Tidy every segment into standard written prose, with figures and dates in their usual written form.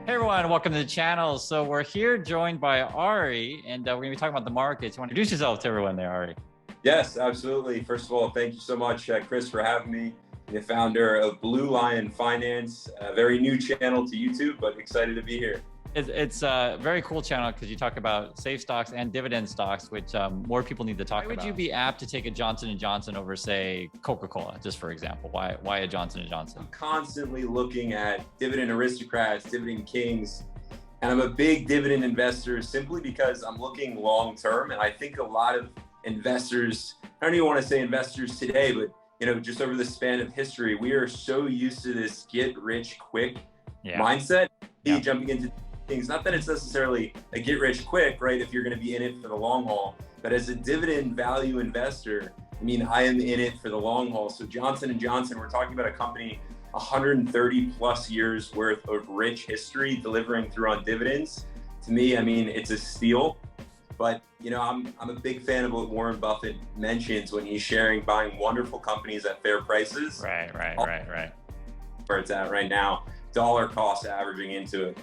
Hey everyone, welcome to the channel. So we're here joined by Ari, and we're going to be talking about the markets. You want to introduce yourself to everyone there, Ari? Yes, absolutely. First of all, thank you so much, Chris, for having me. The founder of Blue Lion Finance, a very new channel to YouTube, but excited to be here. It's a very cool channel because you talk about safe stocks and dividend stocks, which more people need to talk about. Why would you be apt to take a Johnson & Johnson over, say, Coca-Cola, just for example? Why a Johnson & Johnson? I'm constantly looking at Dividend Aristocrats, Dividend Kings, and I'm a big dividend investor simply because I'm looking long-term. And I think a lot of investors, I don't even want to say investors today, but just over the span of history, we are so used to this get rich quick mindset. Jumping into things, not that it's necessarily a get rich quick, right? If you're going to be in it for the long haul, but as a dividend value investor, I mean, I am in it for the long haul. So Johnson & Johnson, we're talking about a company 130 plus years worth of rich history delivering through on dividends. To me, I mean, it's a steal. But I'm a big fan of what Warren Buffett mentions when he's sharing buying wonderful companies at fair prices. Right. Where it's at right now, dollar cost averaging into it.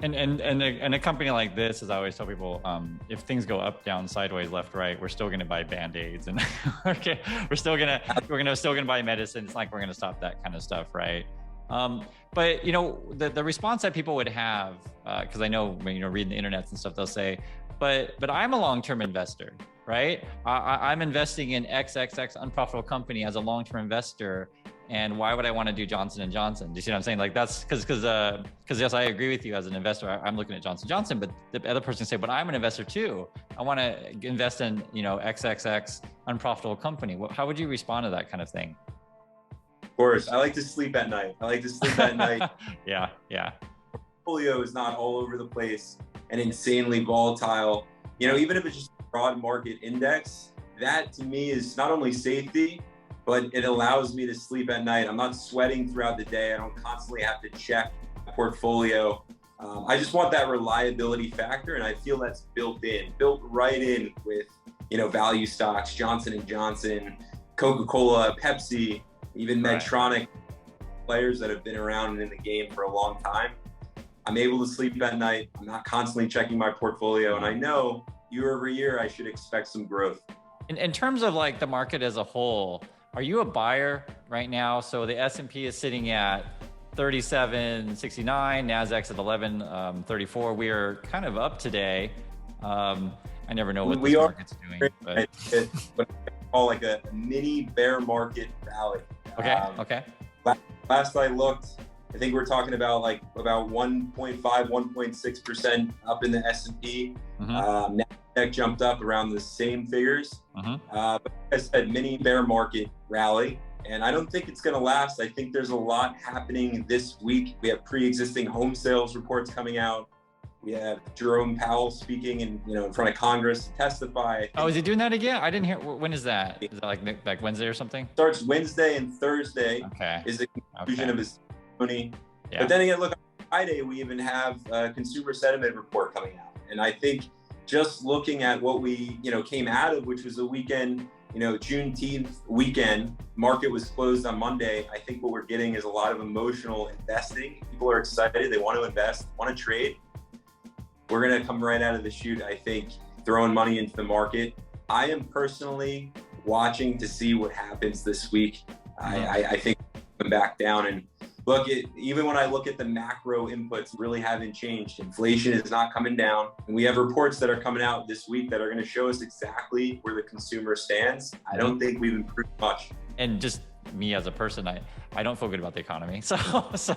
And a company like this, as I always tell people, if things go up, down, sideways, left, right, we're still going to buy Band-Aids, and we're still gonna buy medicine. It's like we're going to stop that kind of stuff, right? But the response that people would have, because I know when reading the internet and stuff, they'll say, but I'm a long-term investor, right? I'm investing in XXX unprofitable company as a long-term investor. And why would I want to do Johnson & Johnson? Do you see what I'm saying? Like that's because yes, I agree with you as an investor. I'm looking at Johnson & Johnson, but the other person say, but I'm an investor too. I want to invest in, XXX unprofitable company. How would you respond to that kind of thing? Of course, I like to sleep at night. Yeah. Portfolio is not all over the place and insanely volatile. Even if it's just a broad market index, that to me is not only safety, but it allows me to sleep at night. I'm not sweating throughout the day. I don't constantly have to check my portfolio. I just want that reliability factor, and I feel that's built right in with value stocks, Johnson & Johnson, Coca-Cola, Pepsi, even Medtronic, players that have been around and in the game for a long time. I'm able to sleep at night. I'm not constantly checking my portfolio, and I know year over year I should expect some growth. In terms of like the market as a whole, are you a buyer right now? So the S&P is sitting at 37.69, Nasdaq's at 11.34. We are kind of up today. I never know what this market's doing. But I call like a mini bear market rally. Okay. Last I looked, I think we're talking about 1.5, 1.6% up in the S&P. Nasdaq jumped up around the same figures. But like I said, mini bear market rally. And I don't think it's going to last. I think there's a lot happening this week. We have pre-existing home sales reports coming out. We have Jerome Powell speaking in front of Congress to testify. Oh, is he doing that again? I didn't hear. When is that? Is that like Wednesday or something? Starts Wednesday and Thursday. Is the conclusion of his testimony. Yeah. But then again, look, on Friday, we even have a consumer sentiment report coming out. And I think just looking at what we, came out of, which was a weekend, Juneteenth weekend, market was closed on Monday. I think what we're getting is a lot of emotional investing. People are excited. They want to invest, want to trade. We're going to come right out of the chute, I think, throwing money into the market. I am personally watching to see what happens this week. I think I'm back down. And look, even when I look at the macro inputs, really haven't changed. Inflation is not coming down. And we have reports that are coming out this week that are going to show us exactly where the consumer stands. I don't think we've improved much. And just me as a person, I don't feel good about the economy. So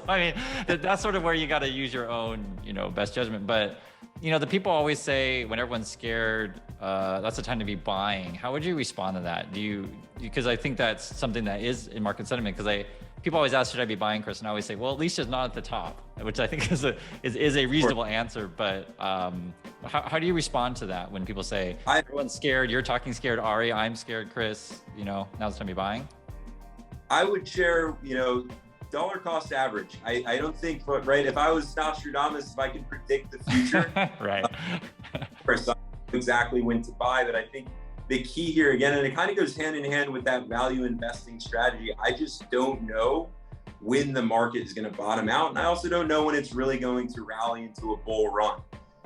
I mean, that's sort of where you got to use your own, best judgment. But, the people always say when everyone's scared, that's the time to be buying. How would you respond to that? Because I think that's something that is in market sentiment, because people always ask, should I be buying, Chris? And I always say, well, at least it's not at the top, which I think is a reasonable answer. But how do you respond to that when people say, everyone's scared, you're talking scared, Ari, I'm scared, Chris, now's the time to be buying? I would share, dollar cost average. I don't think, if I was Nostradamus, if I could predict the future, right. Of course, I know exactly when to buy, but I think the key here again, and it kind of goes hand in hand with that value investing strategy, I just don't know when the market is going to bottom out. And I also don't know when it's really going to rally into a bull run.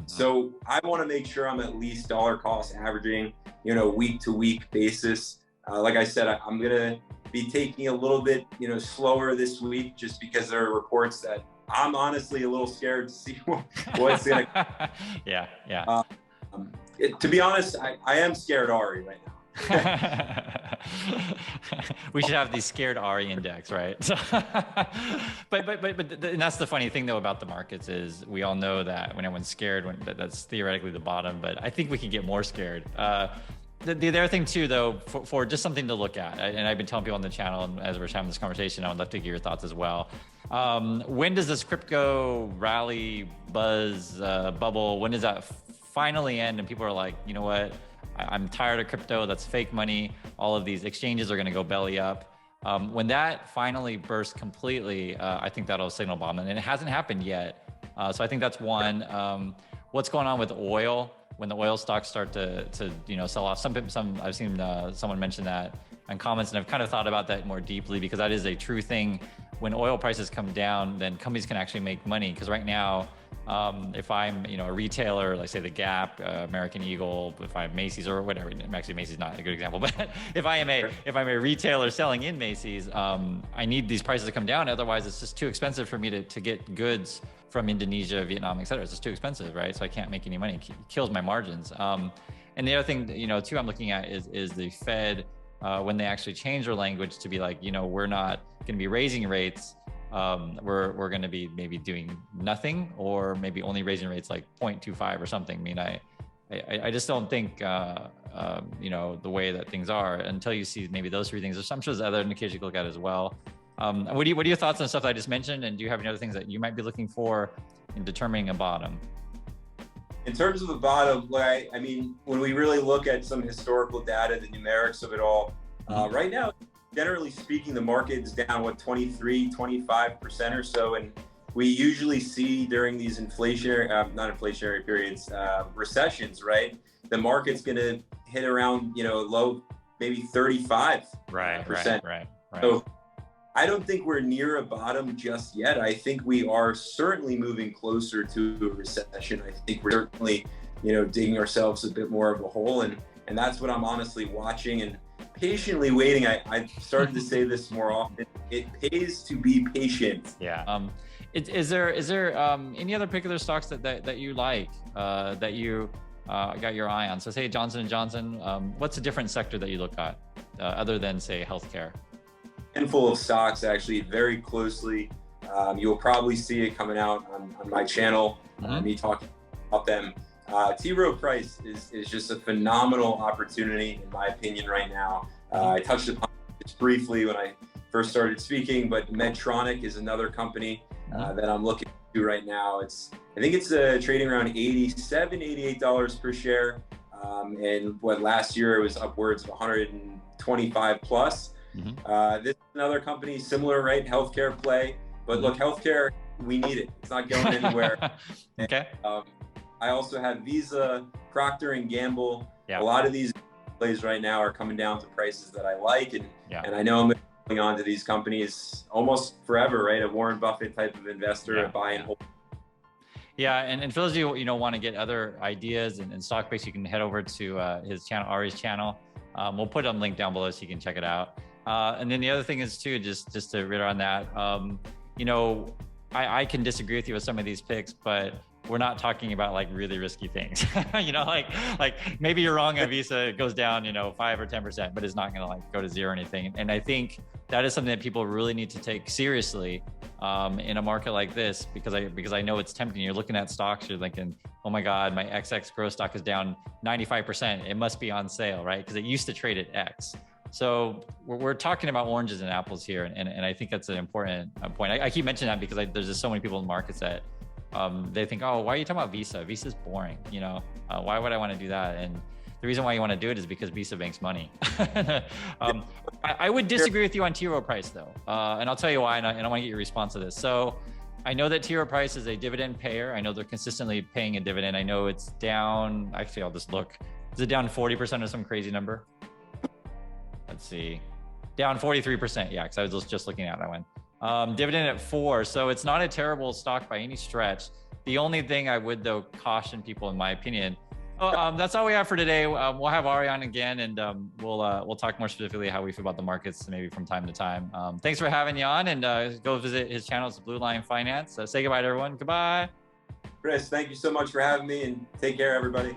So I want to make sure I'm at least dollar cost averaging, you know, week to week basis. Like I said, I'm going to be taking a little bit, you know, slower this week just because there are reports that I'm honestly a little scared to see what's going to. Yeah. To be honest, I am scared Ari right now. We should have the scared Ari index, right? but and that's the funny thing though about the markets is we all know that when everyone's scared, that's theoretically the bottom, but I think we can get more scared. The other thing too, though, for just something to look at, and I've been telling people on the channel, and as we're having this conversation, I would love to hear your thoughts as well. When does this crypto rally buzz bubble? When does that finally end? And people are like, you know what? I'm tired of crypto. That's fake money. All of these exchanges are going to go belly up. When that finally bursts completely, I think that'll signal bottom, and it hasn't happened yet. So I think that's one. What's going on with oil? When the oil stocks start to you know, sell off, some I've seen someone mention that in comments, and I've kind of thought about that more deeply because that is a true thing. When oil prices come down, then companies can actually make money. Because right now, if I'm, you know, a retailer, like say the Gap, American Eagle, if I'm Macy's or whatever, actually Macy's not a good example, but if I'm a retailer selling in Macy's, I need these prices to come down. Otherwise, it's just too expensive for me to get goods from Indonesia, Vietnam, et cetera. It's just too expensive, right? So I can't make any money. It kills my margins. And the other thing, you know, too, I'm looking at is the Fed, when they actually change their language to be like, you know, we're not going to be raising rates. We're going to be maybe doing nothing, or maybe only raising rates like 0.25 or something. I mean, I just don't think, you know, the way that things are until you see maybe those three things. I'm sure there's other indicators you can look at as well. What are your thoughts on stuff that I just mentioned? And do you have any other things that you might be looking for in determining a bottom? In terms of the bottom, like, I mean, when we really look at some historical data, the numerics of it all, right now, generally speaking, the market is down, 25% or so. And we usually see during these not inflationary periods, recessions, right? The market's going to hit around, you know, low, maybe 35%. Right. So I don't think we're near a bottom just yet. I think we are certainly moving closer to a recession. I think we're certainly, you know, digging ourselves a bit more of a hole. And that's what I'm honestly watching and patiently waiting. I've started to say this more often. It pays to be patient. Yeah. Is there any other particular stocks that you like, that you got your eye on? So say Johnson & Johnson, what's a different sector that you look at other than say healthcare? Handful of stocks actually very closely. You'll probably see it coming out on my channel, me talking about them. T. Rowe Price is just a phenomenal opportunity in my opinion right now. I touched upon it briefly when I first started speaking, but Medtronic is another company that I'm looking to right now. I think it's trading around $87, $88 per share. And last year it was upwards of 125 plus. This is another company similar, right? Healthcare play, but look, healthcare, we need it. It's not going anywhere. Okay. I also have Visa, Procter and Gamble. Yeah. A lot of these plays right now are coming down to prices that I like, and I know I'm going on to these companies almost forever, right? A Warren Buffett type of investor, a buy and hold. Yeah, and for those of you want to get other ideas and stock picks, you can head over to his channel, Ari's channel. We'll put a link down below so you can check it out. And then the other thing is too, just to read on that, you know, I can disagree with you with some of these picks, but we're not talking about like really risky things. You know, like maybe you're wrong on Visa, it goes down, you know, 5 or 10%, but it's not going to like go to zero or anything. And I think that is something that people really need to take seriously in a market like this, because I know it's tempting. You're looking at stocks, you're thinking, oh my God, my XX growth stock is down 95%. It must be on sale, right? Because it used to trade at X. So we're talking about oranges and apples here. And I think that's an important point. I keep mentioning that because there's just so many people in the markets that they think, oh, why are you talking about Visa? Visa's boring. You know, why would I want to do that? And the reason why you want to do it is because Visa makes money. I would disagree with you on T. Rowe Price though. And I'll tell you why, and I want to get your response to this. So I know that T. Rowe Price is a dividend payer. I know they're consistently paying a dividend. I know it's down, actually, I'll just look. Is it down 40% or some crazy number? Let's see. Down 43%. Yeah, because I was just looking at that one. Dividend at 4. So it's not a terrible stock by any stretch. The only thing I would, though, caution people, in my opinion. That's all we have for today. We'll have Ari on again, and we'll talk more specifically how we feel about the markets, maybe from time to time. Thanks for having you on, and go visit his channel. It's Blue Line Finance. Say goodbye to everyone. Goodbye. Chris, thank you so much for having me, and take care, everybody.